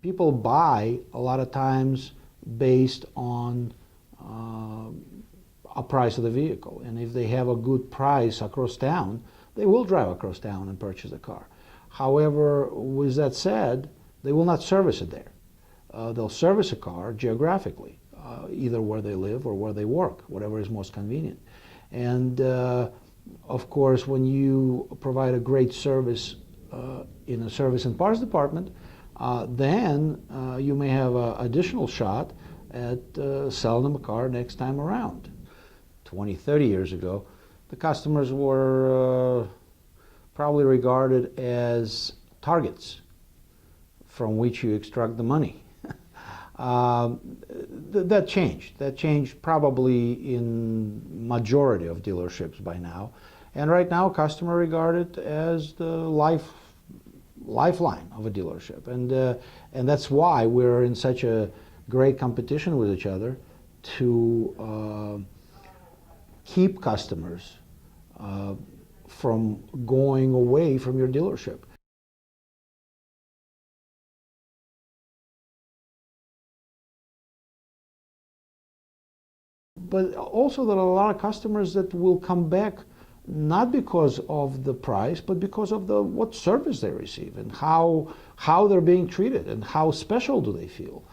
People buy a lot of times based on a price of the vehicle. And if they have a good price across town, they will drive across town and purchase a car. However, with that said, they will not service it there. They'll service a car geographically, either where they live or where they work, whatever is most convenient. And of course, when you provide a great service in a service and parts department, then you may have an additional shot at selling them a car next time around. 20, 30 years ago, the customers were probably regarded as targets from which you extract the money. That changed. That changed probably in majority of dealerships by now. And right now, customer regarded as the lifeline of a dealership. And that's why we're in such a great competition with each other to keep customers from going away from your dealership. But also there are a lot of customers that will come back not because of the price, but because of what service they receive and how they're being treated and how special do they feel.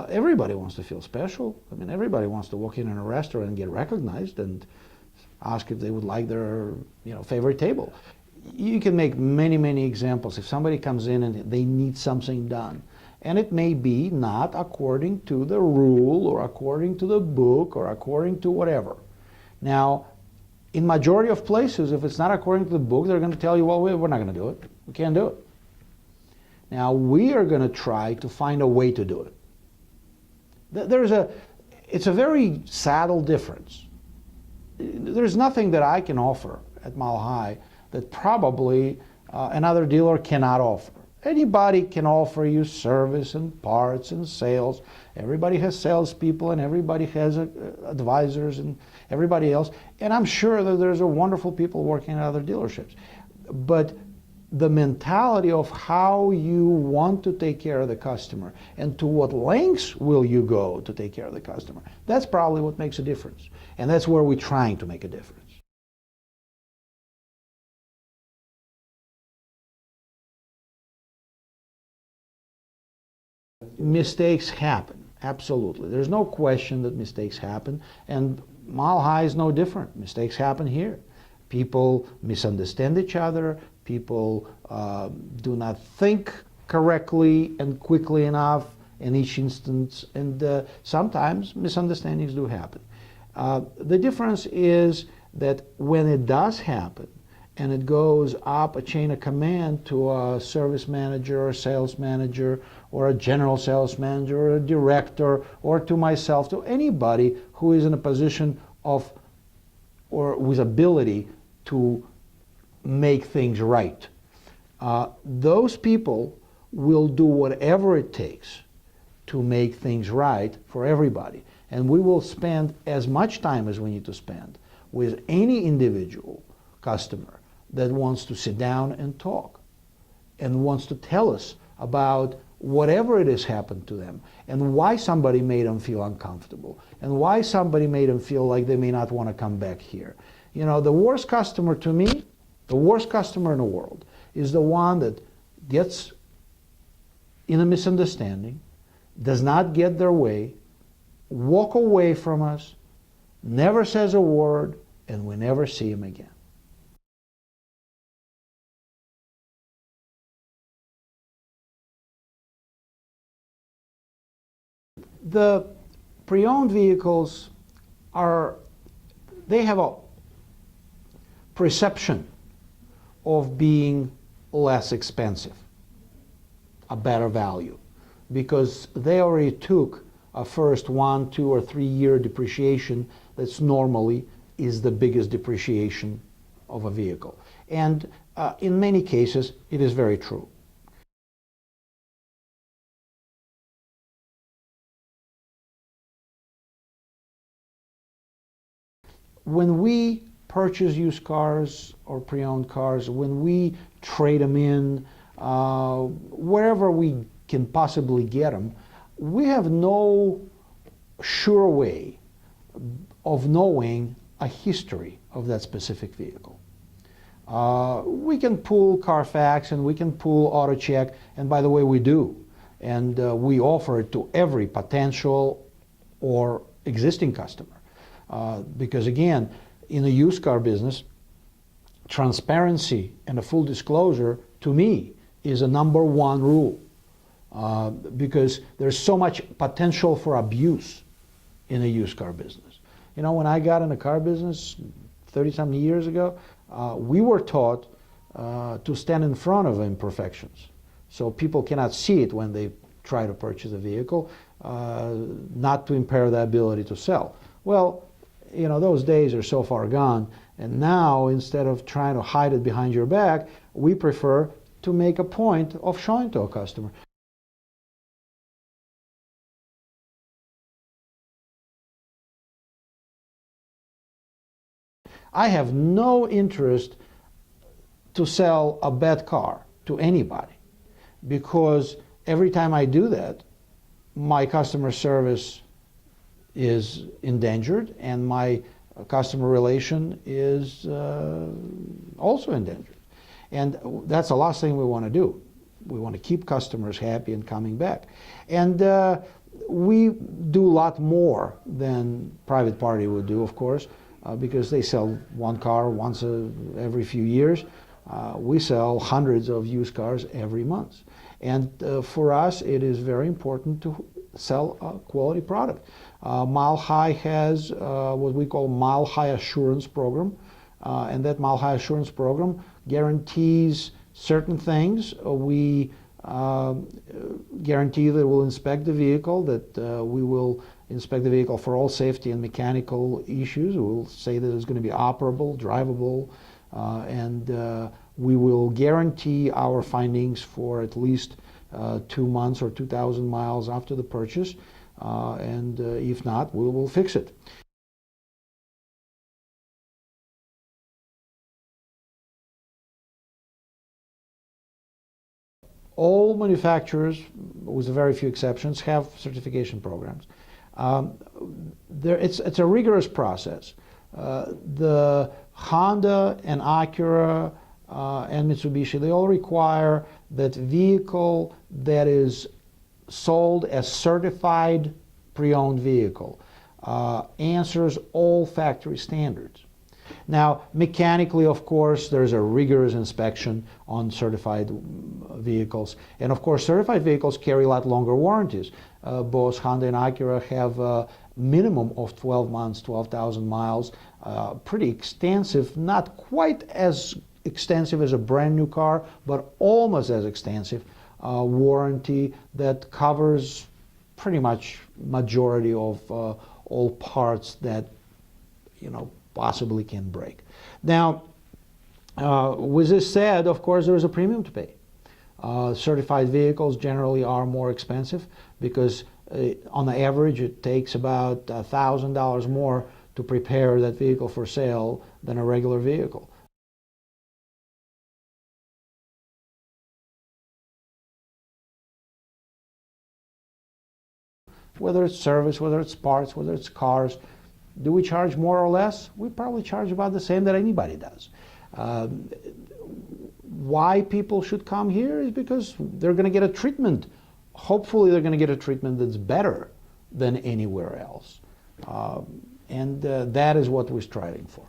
Everybody wants to feel special. I mean, everybody wants to walk in a restaurant and get recognized and ask if they would like their favorite table. You can make many, many examples. If somebody comes in and they need something done, and it may be not according to the rule or according to the book or according to whatever. Now, in majority of places, if it's not according to the book, they're going to tell you, well, we're not going to do it. We can't do it. Now, we are going to try to find a way to do it. It's a very subtle difference. There's nothing that I can offer at Mile High that probably another dealer cannot offer. Anybody can offer you service and parts and sales. Everybody has salespeople and everybody has advisors and everybody else. And I'm sure that there's wonderful people working at other dealerships. But the mentality of how you want to take care of the customer and to what lengths will you go to take care of the customer, that's probably what makes a difference. And that's where we're trying to make a difference. Mistakes happen, absolutely. There's no question that mistakes happen, and Mile High is no different. Mistakes happen here. People misunderstand each other, people do not think correctly and quickly enough in each instance, and sometimes misunderstandings do happen. The difference is that when it does happen, and it goes up a chain of command to a service manager or a sales manager or a general sales manager or a director or to myself, to anybody who is in a position of or with ability to make things right. Those people will do whatever it takes to make things right for everybody. And we will spend as much time as we need to spend with any individual customer that wants to sit down and talk and wants to tell us about whatever it has happened to them and why somebody made them feel uncomfortable and why somebody made them feel like they may not want to come back here. You know, the worst customer to me, the worst customer in the world is the one that gets in a misunderstanding, does not get their way, walk away from us, never says a word, and we never see him again. The pre-owned vehicles they have a perception of being less expensive, a better value, because they already took a first 1, 2, or 3 year depreciation that's normally is the biggest depreciation of a vehicle. And in many cases, it is very true. When we purchase used cars or pre-owned cars, when we trade them in, wherever we can possibly get them, we have no sure way of knowing a history of that specific vehicle. We can pull Carfax and we can pull AutoCheck, and by the way, we do. And we offer it to every potential or existing customer. Because again, in the used car business, transparency and a full disclosure, to me, is a #1 rule. Because there's so much potential for abuse in the used car business. You know, when I got in the car business 30-something years ago, we were taught to stand in front of imperfections. So people cannot see it when they try to purchase a vehicle, not to impair the ability to sell. Well, you know, those days are so far gone, and now instead of trying to hide it behind your back, we prefer to make a point of showing to a customer. I have no interest to sell a bad car to anybody, because every time I do that, my customer service is endangered and my customer relation is also endangered. And that's the last thing we want to do. We want to keep customers happy and coming back. And we do a lot more than private party would do, of course, because they sell one car once every few years. We sell hundreds of used cars every month. And for us, it is very important to sell a quality product. Mile High has what we call Mile High Assurance Program. And that Mile High Assurance Program guarantees certain things. We guarantee that we'll inspect the vehicle, that we will inspect the vehicle for all safety and mechanical issues. We'll say that it's going to be operable, drivable, and we will guarantee our findings for at least 2 months or 2,000 miles after the purchase, and if not, we will fix it. All manufacturers, with very few exceptions, have certification programs. It's a rigorous process. The Honda and Acura and Mitsubishi, they all require that vehicle that is sold as certified pre-owned vehicle answers all factory standards. Now, mechanically, of course, there's a rigorous inspection on certified vehicles. And of course, certified vehicles carry a lot longer warranties. Both Honda and Acura have a minimum of 12 months, 12,000 miles. Pretty extensive, not quite as extensive as a brand new car, but almost as extensive warranty that covers pretty much majority of all parts that, you know, possibly can break. Now, with this said, of course, there is a premium to pay. Certified vehicles generally are more expensive because on the average it takes about $1,000 more to prepare that vehicle for sale than a regular vehicle. Whether it's service, whether it's parts, whether it's cars, do we charge more or less? We probably charge about the same that anybody does. Why people should come here is because they're going to get a treatment. Hopefully they're going to get a treatment that's better than anywhere else. And that is what we're striving for.